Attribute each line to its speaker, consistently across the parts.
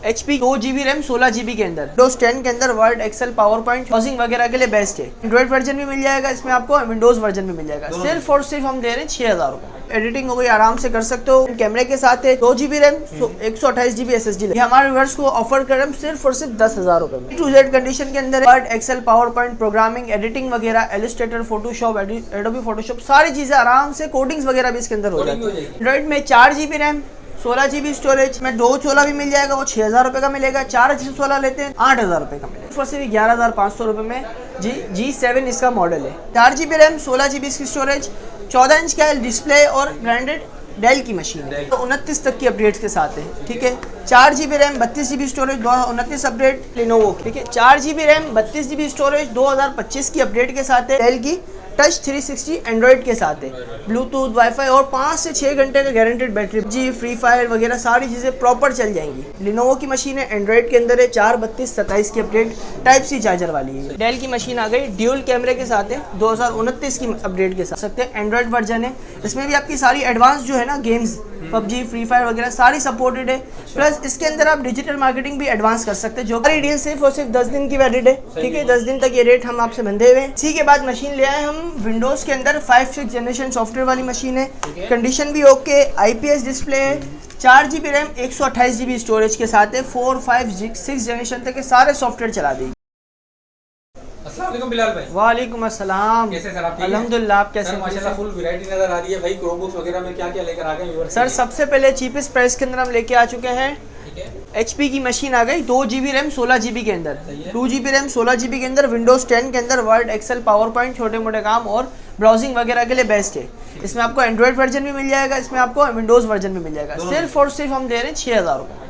Speaker 1: HP 2 GB RAM 16 GB के अंदर, Windows 10 के अंदर Word, Excel, PowerPoint, browsing वगैरह के लिए बेस्ट है। एंड्रॉइड वर्जन भी मिल जाएगा इसमें आपको, विंडोज वर्जन भी मिल जाएगा। सिर्फ और सिर्फ हम दे रहे हैं 6000 रुपए। एडिटिंग हो गई, आराम से कर सकते हो। कैमरे के साथ है 2 GB रैम 128 GB SSD। हमारे व्यूअर्स को ऑफर कर रहे हैं सिर्फ और सिर्फ 10,000 रुपए में। टू जेड कंडीशन के अंदर Word, Excel, PowerPoint, programming, editing वगैरह, इलस्ट्रेटर, फोटोशॉप, एडोबी फोटोशॉप, सारी चीजें आराम से, कोडिंग्स वगैरह भी इसके अंदर हो जाती है। एंड्रॉइड में 4 GB रैम 16 GB स्टोरेज में 216 भी मिल जाएगा, वो 6000 रुपए का मिलेगा। 416 लेते हैं 8000 रुपए का मिलेगा, फिर सिर्फ 11,500 रुपए में। G7 इसका मॉडल है। 4 GB रैम 16 GB इसकी स्टोरेज, 14 इंच का डिस्प्ले और ब्रांडेड डेल की मशीन है। तो 29 तक की अपडेट्स के साथ है, ठीक है। 4 GB RAM 32 GB storage 2029 update Lenovo, ठीक है। 4 GB रैम 32 GB स्टोरेज 2025 की अपडेट के साथ है। डेल की टच 360 एंड्रॉइड के साथ है, ब्लूटूथ, वाईफाई और 5 से 6 घंटे का गारंटेड बैटरी। जी फ्री फायर वगैरह सारी चीज़ें प्रॉपर चल जाएंगी। लिनोवो की मशीन है, एंड्रॉइड के अंदर है, 43227 की अपडेट, टाइप सी चार्जर वाली है। डेल की मशीन आ गई, ड्यूल कैमरे के साथ है, 2029 की अपडेट के साथ सकते हैं। एंड्रॉइड वर्जन है, इसमें भी आपकी सारी एडवांस जो है ना गेम्स, पबजी, फ्री फायर वगैरह सारी सपोर्टेड है। प्लस इसके अंदर आप डिजिटल मार्केटिंग भी एडवांस कर सकते हैं। जो हमारी डील सिर्फ और सिर्फ 10 दिन की वैलिड है, ठीक है। 10 दिन तक ये रेट हम आपसे बंधे हुए हैं। इसी के बाद मशीन ले आए हम विंडोज के अंदर 5-6 जनरेशन सॉफ्टवेयर वाली मशीन है। कंडीशन भी ओके, IPS डिस्प्ले है, 4 GB रैम 128 GB स्टोरेज के साथ है। 4, 5, 6 जनरेशन तक के सारे सॉफ्टवेयर चला देगी।
Speaker 2: बिलाल भाई,
Speaker 1: वालेकुम अस्सलाम।
Speaker 2: कैसे सर आप?
Speaker 1: अल्हम्दुलिल्लाह। आप कैसे?
Speaker 2: माशाल्लाह फुल वैरायटी नजर आ रही है भाई। क्रोमबुक्स वगैरह में क्या क्या लेकर आ गए
Speaker 1: सर? सबसे पहले चीपेस्ट प्राइस के अंदर हम लेके आ चुके हैं, HP की मशीन आ गई 2 GB रैम 16 GB के अंदर, 2 GB रैम 16 GB के अंदर, विंडोज 10 के अंदर, वर्ड, एक्सेल, पावर पॉइंट, छोटे मोटे काम और ब्राउजिंग वगैरह के लिए बेस्ट है। इसमें आपको एंड्रॉइड वर्जन भी मिल जाएगा, इसमें आपको विंडोज वर्जन भी मिल जाएगा। सिर्फ और सिर्फ हम दे रहे हैं 6000 रुपये।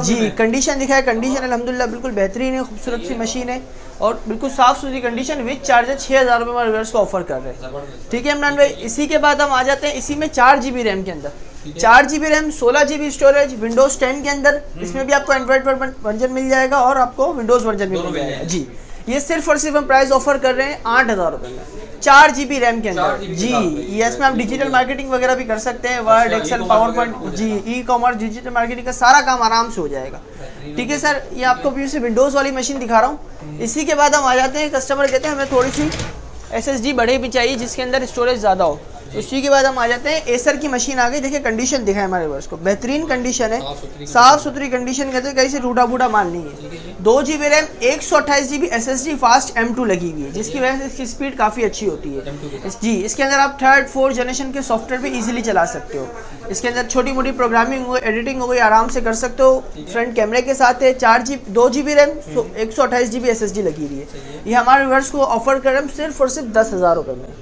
Speaker 1: जी कंडीशन दिखाए, कंडीशन अल्हम्दुलिल्लाह बिल्कुल बेहतरीन है, खूबसूरत सी मशीन है और बिल्कुल साफ सुथरी कंडीशन विद चार्जर। 6000 रुपये हमारे व्यूअर्स को ऑफर कर रहे हैं, ठीक है इमरान भाई। इसी के बाद हम आ जाते हैं, इसी में 4 GB रैम के अंदर, 4 GB RAM 16 GB storage, Windows 10 के अंदर, इसमें भी आपको एंड्रॉइड वर्जन मिल जाएगा और आपको विंडोज वर्जन भी मिल जाएगा। जी ये सिर्फ और सिर्फ हम प्राइस ऑफर कर रहे हैं 8000 रुपये में, 4 GB रैम के अंदर। जी ये इसमें आप डिजिटल मार्केटिंग वगैरह भी कर सकते हैं, वर्ड, एक्सेल, पावर पॉइंट, जी ई-कॉमर्स, डिजिटल मार्केटिंग का सारा काम आराम से हो जाएगा, ठीक है सर। ये आपको भी से विंडोज़ वाली मशीन दिखा रहा हूँ। इसी के बाद हम आ जाते हैं, कस्टमर कहते हैं हमें थोड़ी सी SSD बड़े भी चाहिए जिसके अंदर स्टोरेज ज़्यादा हो। उसी के बाद हम आ जाते हैं, एसर की मशीन आ गई। देखिए कंडीशन दिखाए हमारे वर्ष को, बेहतरीन कंडीशन है, साफ सुथरी कंडीशन, कहते हैं कहीं से टूटा फूटा माल नहीं है। 2 GB RAM 128 GB SSD fast M2 लगी हुई है, जिसकी वजह से इसकी स्पीड काफ़ी अच्छी होती है। जी इसके अंदर आप 3rd 4th जनरेशन के सॉफ्टवेयर भी इजीली चला सकते हो। इसके अंदर छोटी मोटी प्रोग्रामिंग हो, एडिटिंग हो गई, आराम से कर सकते हो। फ्रंट कैमरे के साथ है, 2 GB रैम 128 GB SSD लगी हुई है। ये हमारे व्यूअर्स को ऑफर कर रहे हैं सिर्फ और सिर्फ 10,000 रुपये में।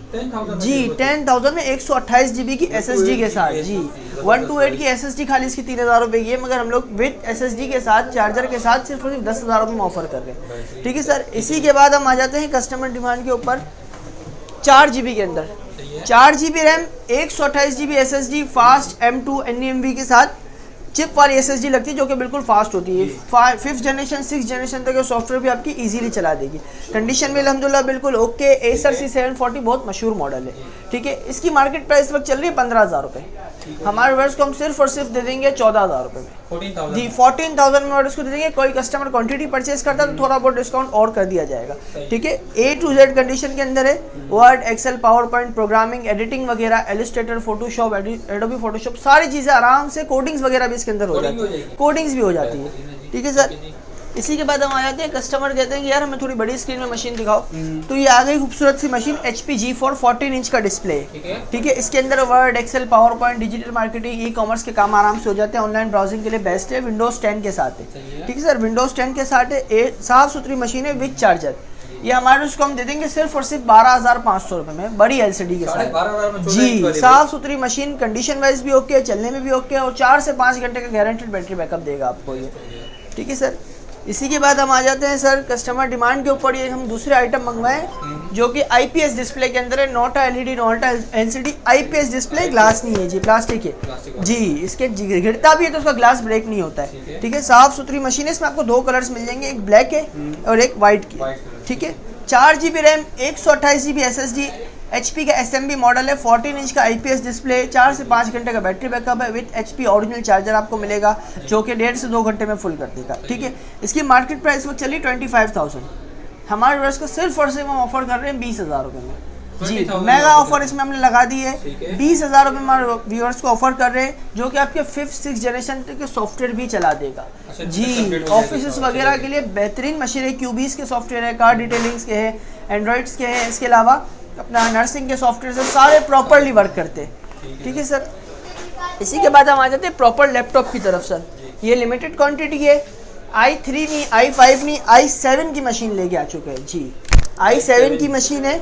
Speaker 1: जी 10,000 में 128 GB की SSD के साथ। जी 128 की SSD खाली इसकी 3,000 रुपये की है, मगर हम लोग विद SSD के साथ, चार्जर के साथ सिर्फ 10,000 रुपये में ऑफर कर रहे हैं, ठीक है सर। इसी के बाद हम आ जाते हैं कस्टमर डिमांड के ऊपर, 4 GB के अंदर, 4 GB RAM 128 GB SSD fast M2 NVMe के साथ चिप वाली SSD लगती है, जो कि बिल्कुल फास्ट होती है। 5th जनरेशन 6th जनरेशन तक सॉफ्टवेयर भी आपकी इजीली चला देगी। कंडीशन भी अल्हम्दुलिल्लाह बिल्कुल ओके। Acer C740 बहुत मशहूर मॉडल है, ठीक है। इसकी मार्केट प्राइस वक्त चल रही है 15,000 रुपये। हमारे वर्ष को हम सिर्फ और सिर्फ दे देंगे 14,000 रुपये में। जी 14,000 में वर्ष को दे देंगे। कोई कस्टमर क्वांटिटी परचेज करता है तो थोड़ा बहुत डिस्काउंट और कर दिया जाएगा, ठीक है। A to Z कंडीशन के अंदर है, Word, Excel, PowerPoint, programming, editing वगैरह, इलस्ट्रेटर, फोटोशॉप, एडोबी फोटोशॉप, सारी चीज़ें आराम से, कोडिंग्स वगैरह भी इसके अंदर हो जाती है, कोडिंग्स भी हो जाती है, ठीक है सर। इसी के बाद हम आ जाते हैं, कस्टमर कहते हैं कि यार हमें थोड़ी बड़ी स्क्रीन में मशीन दिखाओ, तो ये आ गई खूबसूरत सी मशीन HP G4 14 इंच का डिस्प्ले, ठीक है। इसके अंदर Word, Excel, PowerPoint, digital marketing, ecommerce के काम आराम से हो जाते हैं। ऑनलाइन ब्राउजिंग के लिए बेस्ट है। विंडोज 10 के साथ है, ठीक है सर। विंडोज 10 के साथ है, साफ सुथरी मशीन है विद चार्जर। ये हमारे उसको हम दे देंगे सिर्फ और सिर्फ 12,500 रुपये में, बड़ी LCD के साथ। जी साफ सुथरी मशीन, कंडीशन वाइज भी ओके, चलने में भी ओके, और 4 से 5 घंटे का गारंटेड बैटरी बैकअप देगा आपको ये, ठीक है सर। इसी के बाद हम आ जाते हैं सर कस्टमर डिमांड के ऊपर। ये हम दूसरे आइटम मंगवाए जो कि IPS डिस्प्ले के अंदर है, not LED not LCD, IPS display, glass नहीं है जी, प्लास्टिक है। जी इसके गिरता भी है तो उसका ग्लास ब्रेक नहीं होता है, ठीक है। साफ सुथरी मशीन है। इसमें आपको 2 कलर्स मिल जाएंगे, एक ब्लैक है और एक वाइट की, ठीक है। 4 GB RAM 128 GB SSD HP का SMB मॉडल है, 14 इंच का IPS डिस्प्ले, 4 से 5 घंटे का बैटरी बैकअप है, विथ HP ओरिजिनल चार्जर आपको मिलेगा जो कि 1.5 से 2 घंटे में फुल कर देगा। ठीक है, इसकी मार्केट प्राइस वक्त चली 25,000, हमारे व्यूअर्स को सिर्फ और सिर्फ हम ऑफर कर रहे हैं 20,000 रुपये में। जी, मेगा ऑफर इसमें हमने लगा दी है, 20,000 रुपये हमारे व्यूअर्स को ऑफर कर रहे हैं, जो कि आपके 5th-6th जनरेशन के सॉफ्टवेयर भी चला देगा। जी, ऑफिस वगैरह के लिए बेहतरीन मशीन है, क्यूबीज के सॉफ्टवेयर है, कार डिटेलिंग्स के हैं, एंड्रॉइड्स के हैं, इसके अलावा अपना नर्सिंग के सॉफ्टवेयर से सारे प्रॉपरली वर्क करते हैं। ठीक है सर, इसी के बाद हम आ जाते हैं प्रॉपर लैपटॉप की तरफ। सर ये लिमिटेड क्वान्टिटी है, i3 नहीं, i5 नहीं, i7 की मशीन लेके आ चुके हैं। जी, i7 की मशीन है,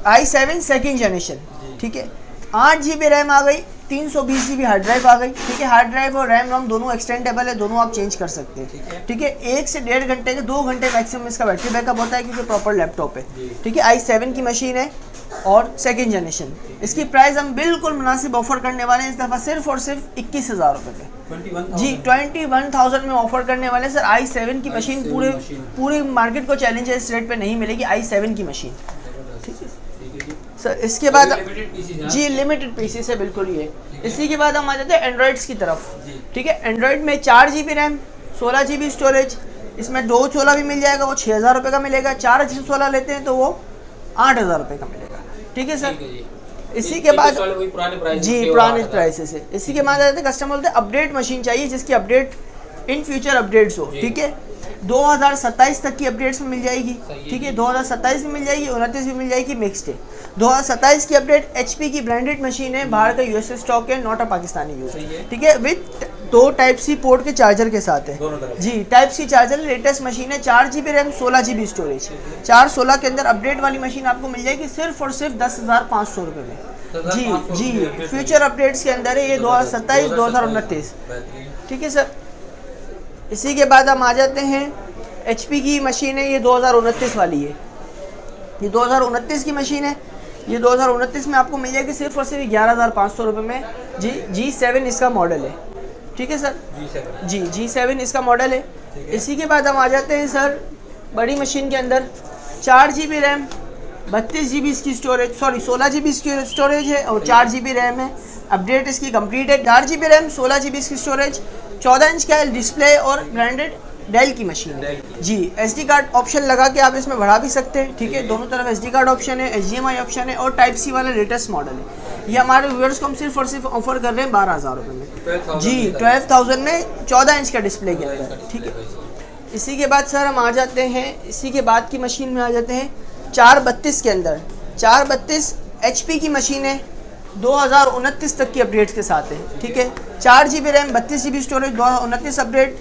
Speaker 1: i7 सेकेंड जनरेशन। ठीक है, 8 GB रैम आ गई, 320 GB हार्ड ड्राइव आ गई। ठीक है, हार्ड ड्राइव और रैम रोम दोनों एक्सटेंडेबल है, दोनों आप चेंज कर सकते हैं। ठीक है, 1 से 1.5 घंटे के 2 घंटे मैक्सिमम इसका बैटरी बैकअप होता है, क्योंकि प्रॉपर लैपटॉप है। ठीक है, i7 की मशीन है और सेकेंड जनरेशन। इसकी प्राइस हम बिल्कुल मुनासिब ऑफर करने वाले हैं इस दफ़ा, सिर्फ और सिर्फ 21,000 रुपये में। जी, 21,000 में ऑफर करने वाले हैं सर। i7 की मशीन पूरी मार्केट को चैलेंज है, इस रेट पे नहीं मिलेगी i7 की मशीन। ठीक है सर, इसके बाद जी लिमिटेड पीसी से बिल्कुल ये। इसी के बाद हम आ जाते हैं एंड्रॉइड्स की तरफ। ठीक है, एंड्रॉइड में 4 GB रैम, 16 GB स्टोरेज, इसमें 216 भी मिल जाएगा, वो 6,000 रुपये का मिलेगा। 416 लेते हैं तो वो 8,000 रुपये का मिलेगा। ठीक है सर, इसी के बाद जी पुराने प्राइसेस है। इसी के बाद आते हैं कस्टमर बोलते हैं अपडेट मशीन चाहिए, जिसकी अपडेट इन फ्यूचर अपडेट्स हो। ठीक है, 2027 तक की अपडेट्स में मिल जाएगी। ठीक है, 2027 में मिल जाएगी, 29 में मिल जाएगी, मिक्सड है। 2027 की अपडेट HP की ब्रांडेड मशीन है, बाहर का USA स्टॉक है, नॉट अ पाकिस्तानी यूज। ठीक है, विथ 2 Type-C पोर्ट के चार्जर के साथ है। जी, Type-C चार्जर, लेटेस्ट मशीन है, 4 GB रैम, 16 GB स्टोरेज, 416 के अंदर अपडेट वाली मशीन आपको मिल जाएगी सिर्फ और सिर्फ 10,500 रुपये में। जी, फ्यूचर अपडेट्स के अंदर है ये, 2027 2029। ठीक है सर, इसी के बाद हम आ जाते हैं HP की मशीन है, ये 2029 वाली है, ये 2029 की मशीन है। ये 2029 में आपको मिल जाएगी सिर्फ और सिर्फ 11,500 रुपये में। जी, G7 इसका मॉडल है। ठीक है सर, जी G7 इसका मॉडल है। इसी के बाद हम आ जाते हैं सर बड़ी मशीन के अंदर, 4 GB रैम, 32 GB इसकी स्टोरेज, सॉरी 16 GB इसकी स्टोरेज है और 4 GB रैम है। अपडेट इसकी कंप्लीट है, 4 GB रैम, 16 GB इसकी स्टोरेज, 14 इंच का डिस्प्ले और ब्रांडेड डेल की मशीन है। जी, SD कार्ड ऑप्शन लगा के आप इसमें बढ़ा भी सकते हैं। ठीक है, दोनों तरफ SD कार्ड ऑप्शन है, HDMI ऑप्शन है और Type-C वाला लेटेस्ट मॉडल है। ये हमारे व्यूअर्स को हम सिर्फ और सिर्फ ऑफर कर रहे हैं 12,000 रुपये में। जी, 12,000 में 14 इंच का डिस्प्ले के अंदर। ठीक है, इसी के बाद सर हम आ जाते हैं, इसी के बाद की मशीन में आ जाते हैं 432 के अंदर। 432 HP की मशीन है, 2029 तक की अपडेट्स के साथ है। ठीक है, 4 GB RAM, 32 GB storage, 2029 update,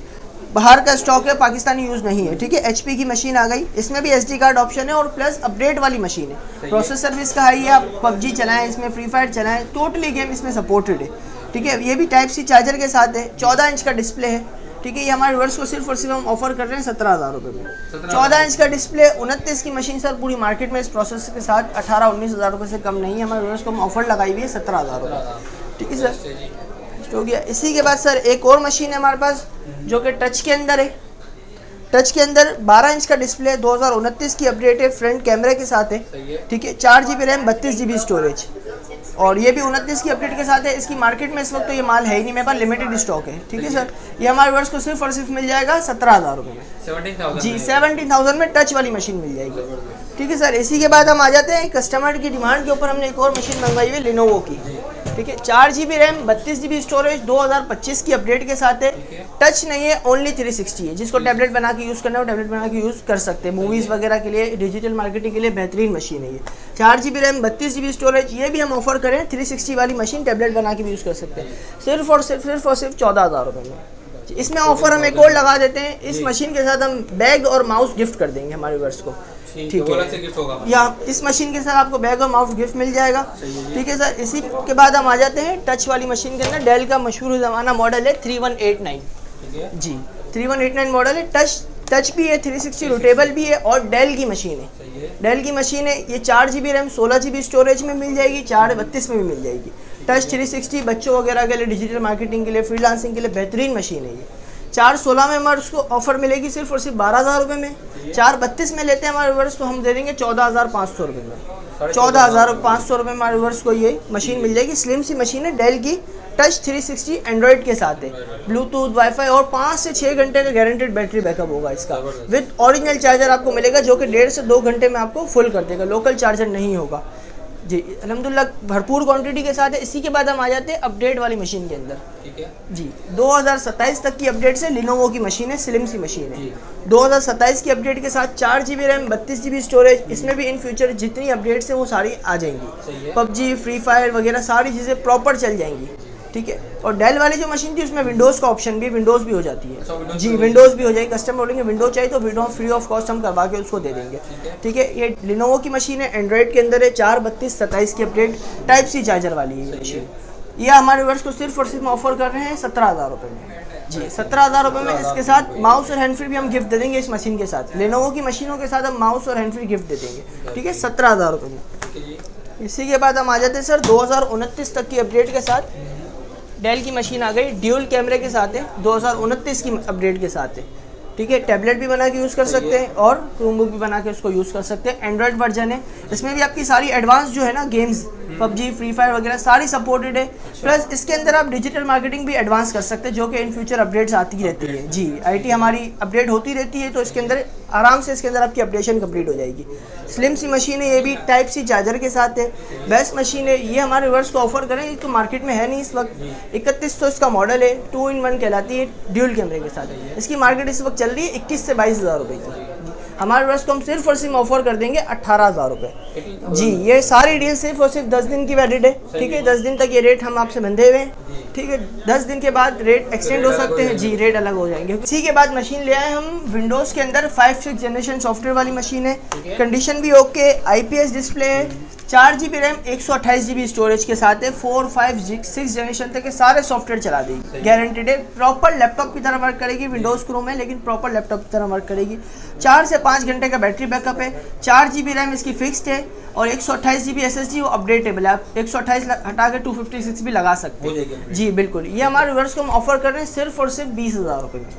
Speaker 1: बाहर का स्टॉक है, पाकिस्तानी यूज़ नहीं है। ठीक है, HP की मशीन आ गई, इसमें भी SD कार्ड ऑप्शन है और प्लस अपडेट वाली मशीन है। प्रोसेस सर्विस का है, ये आप PUBG चलाएं, इसमें फ्री फायर चलाएं, टोटली गेम इसमें सपोर्टेड है। ठीक है, ये भी Type-C चार्जर के साथ है, 14 इंच का डिस्प्ले है। ठीक है, ये हमारे व्यूअर्स को सिर्फ और सिर्फ हम ऑफर कर रहे हैं 17,000 रुपये में। 14 इंच का डिस्प्ले, 29 की मशीन सर, पूरी मार्केट में इस प्रोसेस के साथ 18-19,000 रुपये से कम नहीं है। हमारे व्यूअर्स को हम ऑफर लगाई हुई है 17,000 रुपये। ठीक है सर, हो गया। इसी के बाद सर एक और मशीन है हमारे पास जो कि टच के अंदर है। टच के अंदर 12 इंच का डिस्प्ले, 2029 की अपडेट है, फ्रंट कैमरे के साथ है। ठीक है, 4 GB रैम, 32 GB स्टोरेज और ये भी 29 की अपडेट के साथ है। इसकी मार्केट में इस वक्त तो ये माल है ही नहीं, मेरे पास लिमिटेड स्टॉक है। ठीक है सर, ये हमारे वर्ष को सिर्फ और सिर्फ मिल जाएगा 17,000 रुपये में। जी, 17,000 में टच वाली मशीन मिल जाएगी। ठीक है सर, इसी के बाद हम आ जाते हैं कस्टमर की डिमांड के ऊपर, हमने एक और मशीन मंगवाई हुई है लिनोवो की। ठीक है, 4 GB रैम, 32 GB स्टोरेज, 2025 की अपडेट के साथ है। टच नहीं है, ओनली 360 है। जिसको टैबलेट बना के यूज़ करना है वो टैबलेट बना के यूज़ कर सकते हैं। मूवीज़ वगैरह के लिए, डिजिटल मार्केटिंग के लिए बेहतरीन मशीन है ये। 4 GB रैम, 32 GB स्टोरेज, ये भी हम ऑफर करें 360 वाली मशीन, टैबलेट बना के भी यूज़ कर सकते हैं सिर्फ और सिर्फ 14,000 रुपये में। इसमें ऑफर हम एक और लगा देते हैं, इस मशीन के साथ हम बैग और माउस गिफ्ट कर देंगे हमारे व्यूअर्स को। ठीक है, या इस मशीन के साथ आपको बैग और माउस गिफ्ट मिल जाएगा। ठीक है सर, इसी के बाद हम आ जाते हैं टच वाली मशीन के अंदर। डेल का मशहूर ज़माना मॉडल है 3189। जी, 3189 मॉडल है, टच भी है, 360 रोटेबल भी है और डेल की मशीन है। डेल की मशीन है, ये 4 GB रैम, 16 GB स्टोरेज में मिल जाएगी, 432 में भी मिल जाएगी। टच 360 बच्चों वगैरह के लिए, डिजिटल मार्केटिंग के लिए, फ्रीलांसिंग के लिए बेहतरीन मशीन है ये। 416 में हमारे उसको ऑफर मिलेगी सिर्फ और सिर्फ 12,000 रुपये में। 432 में लेते हैं हमारे व्यूअर्स तो हम दे देंगे 14,500 रुपये में। 14,500 रुपये में हमारे व्यूअर्स को ये मशीन मिल जाएगी। स्लिम सी मशीन है, डेल की टच 360 एंड्रॉइड के साथ है, ब्लूटूथ वाईफाई और 5 से 6 घंटे का गारंटेड बैटरी बैकअप होगा इसका। विद ओरिजिनल चार्जर आपको मिलेगा जो कि 1.5 से 2 घंटे में आपको फुल कर देगा, लोकल चार्जर नहीं होगा जी। अल्हम्दुलिल्लाह भरपूर क्वांटिटी के साथ है। इसी के बाद हम आ जाते हैं अपडेट वाली मशीन के अंदर।
Speaker 2: ठीक है
Speaker 1: जी, 2027 तक की अपडेट से लिनोवो की मशीन है, स्लिम सी मशीन है। 2027 की अपडेट के साथ 4 GB रैम, 32 GB स्टोरेज। इसमें भी इन फ्यूचर जितनी अपडेट्स हैं वो सारी आ जाएंगी। पबजी, फ्री फायर वगैरह सारी चीज़ें प्रॉपर चल जाएंगी। ठीक है, और डेल वाली जो मशीन थी उसमें विंडोज़ का ऑप्शन भी, विंडोज़ भी हो जाती है जी, विंडोज़ भी हो जाएगी। कस्टमर बोलेंगे विंडोज चाहिए तो विंडो फ्री ऑफ कॉस्ट हम करवा के उसको दे देंगे। ठीक है, ये लिनोवो की मशीन है, एंड्रॉइड के अंदर है, 4, 32, 27 की अपडेट, टाइप सी चार्जर वाली है ये मशीन। ये हमारे व्यूअर्स को सिर्फ और सिर्फ ऑफर कर रहे हैं 17,000 रुपये में जी। 17,000 रुपये में इसके साथ माउस और हैंड फ्री भी हम गिफ्ट दे देंगे इस मशीन के साथ। लिनोवो की मशीनों के साथ हम माउस और हैंड फ्री गिफ्ट दे देंगे। ठीक है, 17,000 रुपये में। इसी के बाद हम आ जाते हैं सर 2029 तक की अपडेट के साथ। डेल की मशीन आ गई, ड्यूल कैमरे के साथ है, 2029 की अपडेट के साथ है। ठीक है, टैबलेट भी बना के यूज़ कर सकते हैं और क्रोमबुक भी बना के उसको यूज़ कर सकते हैं। एंड्रॉइड वर्जन है, इसमें भी आपकी सारी एडवांस जो है ना गेम्स, पबजी, फ्री फायर वगैरह सारी सपोर्टेड है। प्लस इसके अंदर आप डिजिटल मार्केटिंग भी एडवांस कर सकते हैं जो कि इन फ्यूचर अपडेट्स आती रहती है जी। आईटी हमारी अपडेट होती रहती है तो इसके अंदर आराम से इसके अंदर आपकी अपडेशन कंप्लीट हो जाएगी। स्लिम सी मशीन है, ये भी टाइप सी चार्जर के साथ है, बेस्ट मशीन है। ये हमारे व्यूअर्स को ऑफर करें, ये तो मार्केट में है नहीं इस वक्त। 31 तो इसका मॉडल है, 2-in-1 कहलाती है, ड्यूल कैमरे के साथ। इसकी मार्केट इस वक्त चल रही है 21 से 22,000 रुपये की। हमारे व्यूअर्स को हम सिर्फ और सिर्फ ऑफर कर देंगे 18,000 रुपये जी। ये सारी डील सिर्फ और सिर्फ 10 दिन की वैलिड है। ठीक है, 10 दिन तक ये रेट हम आपसे बंधे हुए हैं। ठीक है, 10 दिन के बाद रेट एक्सटेंड हो सकते हैं जी, रेट अलग हो जाएंगे। इसी के बाद मशीन ले आए हम विंडोज़ के अंदर 5-6 जनरेशन सॉफ्टवेयर वाली मशीन है, कंडीशन भी ओके, IPS डिस्प्ले है, 4 GB रैम, 128 GB स्टोरेज के साथ है, 4, 5, 6 जनरेशन तक के सारे सॉफ्टवेयर चला देगी, गारंटेड है। प्रॉपर लैपटॉप की तरह वर्क करेगी, विंडोज़ क्रोम है लेकिन प्रॉपर लैपटॉप की तरह वर्क करेगी। 4 से 5 घंटे का बैटरी बैकअप है, 4 GB रैम इसकी फिक्स्ड है और 128 GB SSD वो अपडेटेबल है। आप 128 हटा के 256 भी लगा सकते हैं जी, बिल्कुल। ये हमारे व्यूअर्स को हम ऑफर कर रहे हैं सिर्फ और सिर्फ 20,000 रुपये में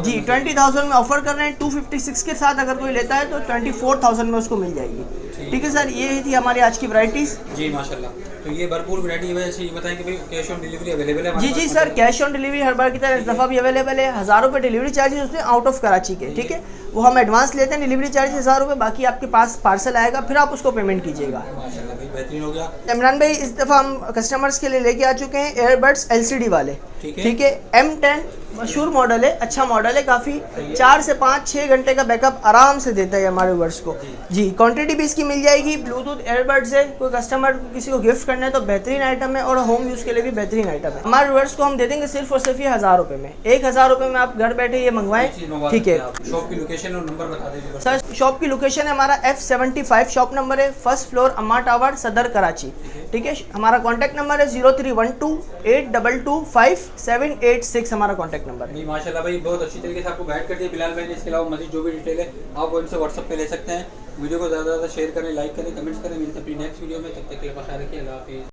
Speaker 1: जी। 20,000 में ऑफर कर रहे हैं। 256 के साथ अगर कोई लेता है तो 24,000 में उसको मिल जाएगी। ठीक है सर, ये थी हमारी आज की वैराइटीज़ जी
Speaker 2: माशाल्लाह। तो ये भरपूर वैरायटी है, वैसे ये बताएं कि भाई कैश ऑन डिलीवरी अवेलेबल है?
Speaker 1: जी सर, कैश ऑन डिलीवरी हर बार की तरह इस दफ़ा भी अवेलेबल है। 1,000 रुपये डिलीवरी चार्जेस उसमें आउट ऑफ कराची के। ठीक है, वो हम एडवांस लेते हैं, डिलीवरी चार्ज 1,000 रुपये, बाकी आपके पास पार्सल आएगा फिर आप उसको पेमेंट कीजिएगा।
Speaker 2: माशाल्लाह भाई, बेहतरीन हो गया।
Speaker 1: इमरान भाई, इस दफ़ा हम कस्टमर्स के लिए लेके आ चुके हैं एयरबड्स LCD वाले। ठीक है, M10 मशहूर मॉडल है, अच्छा मॉडल है काफ़ी। 4 से 5-6 घंटे का बैकअप आराम से देता है हमारे व्यूअर्स को जी। क्वांटिटी भी इसकी मिल जाएगी। ब्लूटूथ एयरबड्स है, कोई कस्टमर किसी को गिफ्ट करना है तो बेहतरीन आइटम है और होम यूज़ के लिए भी बेहतरीन आइटम है। हमारे व्यूअर्स को हम दे देंगे सिर्फ और सिर्फ ये 1,000 रुपये में। 1,000 रुपये में आप घर बैठे ये मंगवाएं। ठीक है,
Speaker 2: शॉप की लोकेशन और नंबर बता दीजिए
Speaker 1: सर। शॉप की लोकेशन है हमारा F75 शॉप नंबर है, 1st फ्लोर अम्मा टावर, सदर कराची। ठीक है, हमारा कॉन्टैक्ट नंबर है 0312-822-5786 हमारा कॉन्टैक्ट नंबर है।
Speaker 2: माशाल्लाह भाई, बहुत अच्छी तरीके से आपको गाइड कर दिया बिलाल भाई ने। इसके अलावा मजीद जो भी डिटेल है आप वो इनसे व्हाट्सएप पे ले सकते हैं। वीडियो को ज़्यादा से ज़्यादा शेयर करें, लाइक करें, कमेंट्स करें। मिलते हैं अपनी नेक्स्ट वीडियो में, तब तक के लिए ख्याल रखिए। अल्लाह हाफिज़।